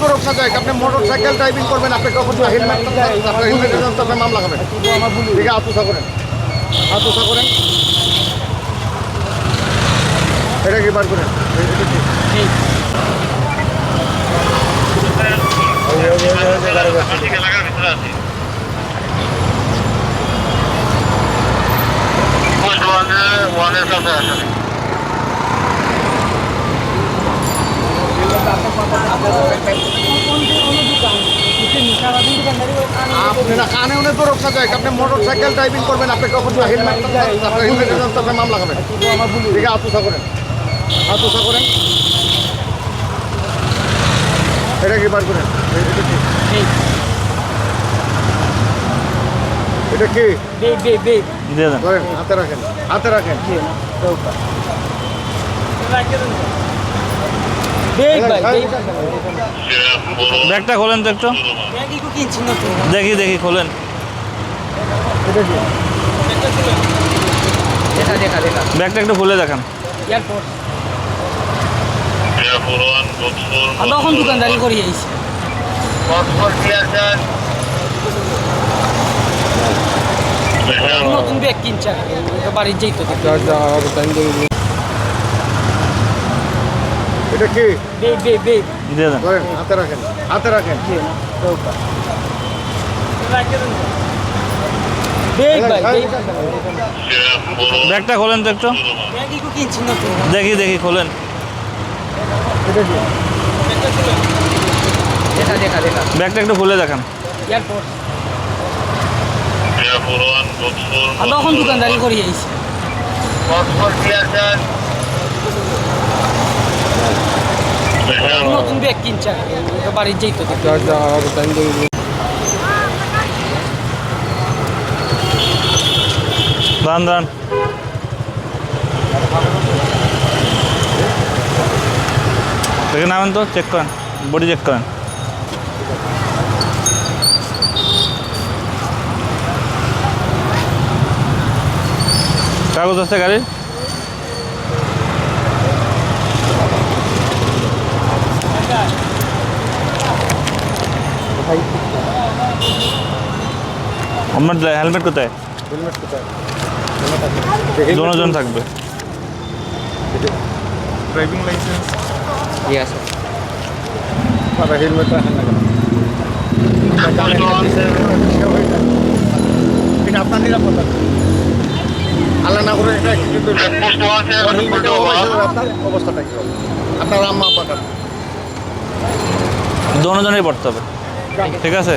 তো রক্ষা যায় আপনি মোটরসাইকেল ড্রাইভিং করবেন আপনি কখন হেলমেটের জন্য আপনি মামলা খাবেন ঠিক আছে আতুষা করেন এটা কি বার করেন আপনারা কানে উনি তো রক্ষা যায় আপনি মোটরসাইকেল ড্রাইভিং করবেন আপনি কখন হেলমেটের জন্য আপনি মামলা খাবেন ঠিক আছে আতুষা করেন এটা কি বার করেন এটা কি ধরেন হাতে রাখেন ব্যাগটা খোলেন তো একটু দেখি খোলেন ব্যাগটা একটু খুলে দেখান তখন দোকানদারি করি আইছি নতুন ব্যাগ কিনছে বাড়ির যেত এটা কি দিয়ে দেন ধরেন হাতে রাখেন ব্যাগটা খোলেন তো একটু কিনছি নতুন দেখি খোলেন ব্যাগটা একটু খুলে দেখান তখন দোকানদারি করি আইছি নতুন ব্যাগ কিনছে বাড়ির যেত দাঁড়ান দেখে নামেন তো চেক করেন বডি চেক করেন কাগজ আছে গাড়ির আমার হেলমেট কোথায় দুজন থাকবে ড্রাইভিং লাইসেন্স ঠিক আছে হেলমেট রাখেন না এটা আপনার নিরাপত্তা আল্লাহ না করে এটা কিন্তু আপনার অবস্থাটা কি হবে আপনার আম্মা আব্বা দুজনেই পড়তে হবে ঠিক আছে